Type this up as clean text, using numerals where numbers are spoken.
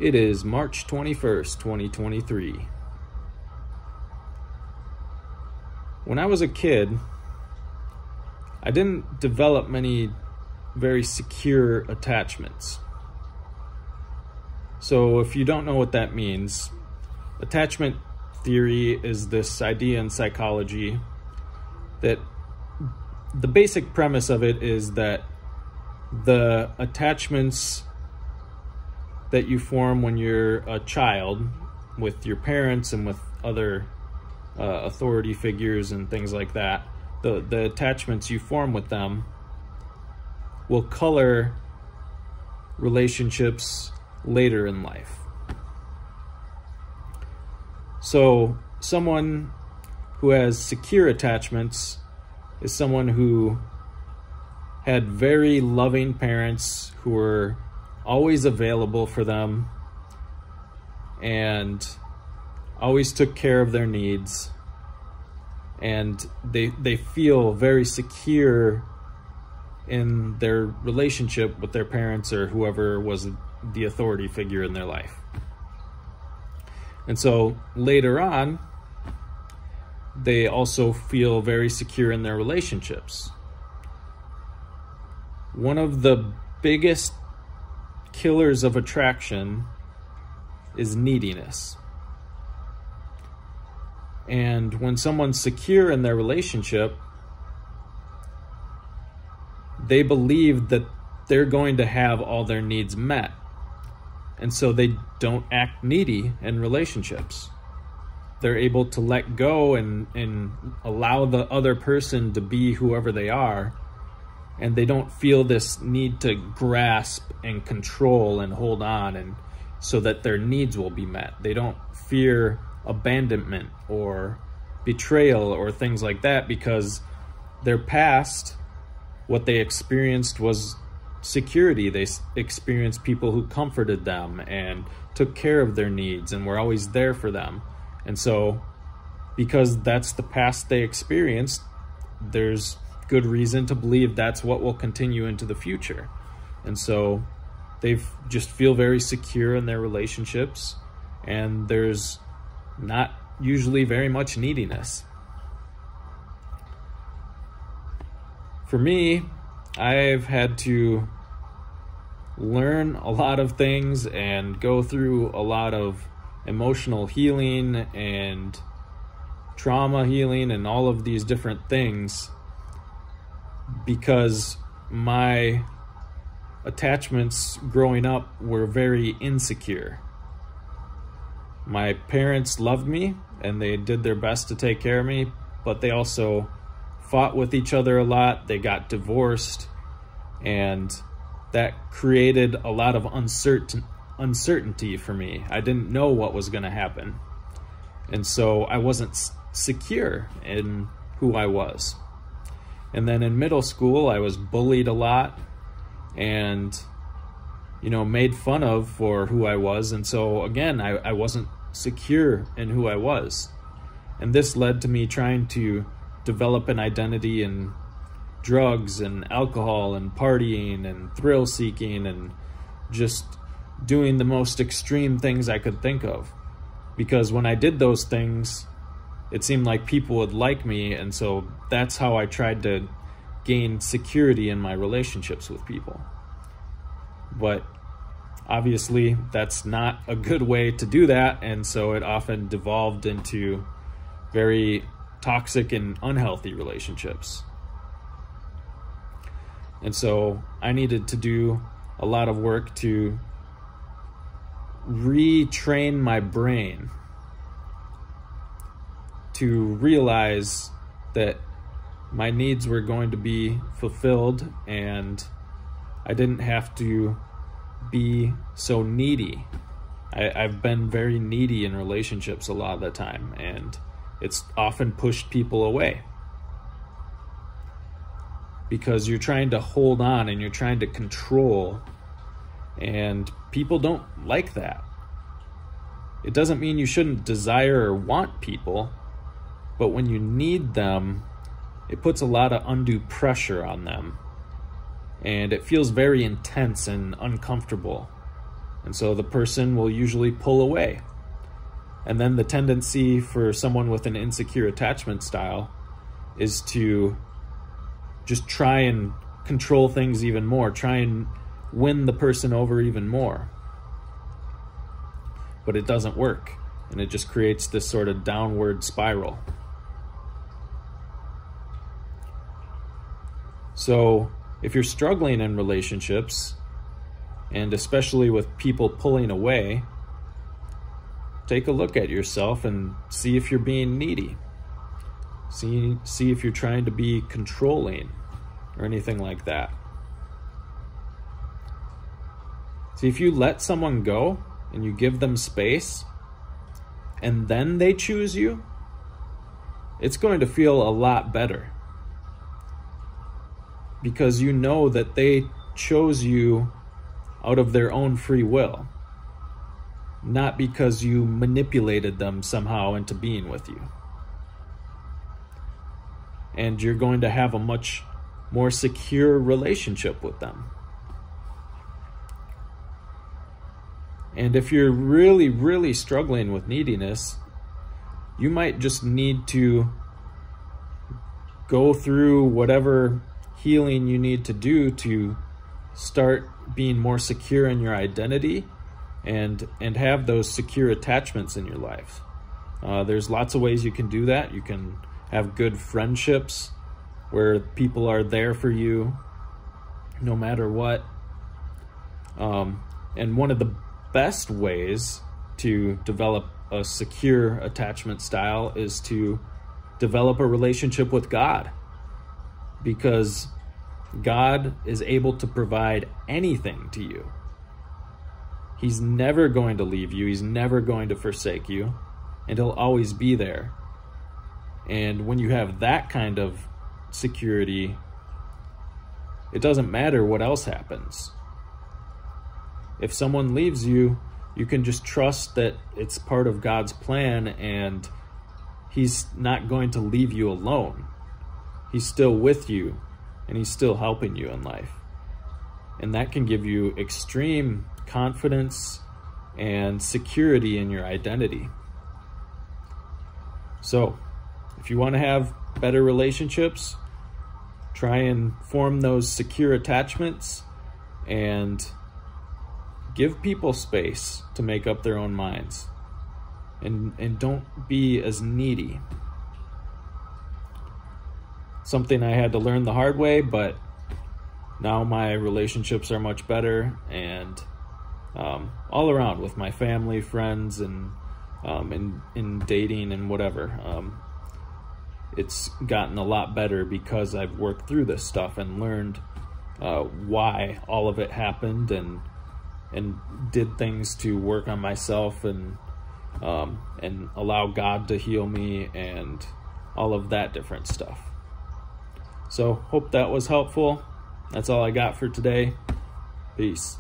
It is March 21st, 2023. When I was a kid, I didn't develop many very secure attachments. So if you don't know what that means, attachment theory is this idea in psychology that the basic premise of it is that the attachments that you form when you're a child with your parents and with other authority figures and things like that, the attachments you form with them will color relationships later in life. So someone who has secure attachments is someone who had very loving parents who were always available for them and always took care of their needs, and they feel very secure in their relationship with their parents or whoever was the authority figure in their life. And so later on, they also feel very secure in their relationships. One of the biggest killers of attraction is neediness. And when someone's secure in their relationship, they believe that they're going to have all their needs met. And so they don't act needy in relationships. They're able to let go and allow the other person to be whoever they are. And they don't feel this need to grasp and control and hold on and so that their needs will be met. They don't fear abandonment or betrayal or things like that, because their past, what they experienced was security. They experienced people who comforted them and took care of their needs and were always there for them. And so because that's the past they experienced, there's good reason to believe that's what will continue into the future. And so they just feel very secure in their relationships, and there's not usually very much neediness. For me, I've had to learn a lot of things and go through a lot of emotional healing and trauma healing and all of these different things, because my attachments growing up were very insecure. My parents loved me and they did their best to take care of me, but they also fought with each other a lot. They got divorced, and that created a lot of uncertainty for me. I didn't know what was going to happen. And so I wasn't secure in who I was. And then in middle school, I was bullied a lot and, made fun of for who I was. And so again, I wasn't secure in who I was. And this led to me trying to develop an identity in drugs and alcohol and partying and thrill seeking and just doing the most extreme things I could think of. Because when I did those things, it seemed like people would like me, and so that's how I tried to gain security in my relationships with people. But obviously, that's not a good way to do that, and so it often devolved into very toxic and unhealthy relationships. And so I needed to do a lot of work to retrain my brain to realize that my needs were going to be fulfilled and I didn't have to be so needy. I've been very needy in relationships a lot of the time, and it's often pushed people away because you're trying to hold on and you're trying to control, and people don't like that. It doesn't mean you shouldn't desire or want people, but when you need them, it puts a lot of undue pressure on them, and it feels very intense and uncomfortable. And so the person will usually pull away. And then the tendency for someone with an insecure attachment style is to just try and control things even more, try and win the person over even more. But it doesn't work, and it just creates this sort of downward spiral. So if you're struggling in relationships, and especially with people pulling away, take a look at yourself and see if you're being needy. See if you're trying to be controlling or anything like that. See, if you let someone go and you give them space and then they choose you, it's going to feel a lot better, because you know that they chose you out of their own free will, not because you manipulated them somehow into being with you. And you're going to have a much more secure relationship with them. And if you're really, really struggling with neediness, you might just need to go through whatever healing you need to do to start being more secure in your identity and have those secure attachments in your life. There's lots of ways you can do that. You can have good friendships where people are there for you no matter what. And one of the best ways to develop a secure attachment style is to develop a relationship with God, because God is able to provide anything to you. He's never going to leave you. He's never going to forsake you, and he'll always be there. And when you have that kind of security, it doesn't matter what else happens. If someone leaves you, you can just trust that it's part of God's plan and he's not going to leave you alone. He's still with you and he's still helping you in life. And that can give you extreme confidence and security in your identity. So, if you want to have better relationships, try and form those secure attachments and give people space to make up their own minds. And don't be as needy. Something I had to learn the hard way, but now my relationships are much better, and all around with my family, friends, and in dating and whatever. It's gotten a lot better because I've worked through this stuff and learned why all of it happened, and did things to work on myself and allow God to heal me and all of that different stuff. So hope that was helpful. That's all I got for today. Peace.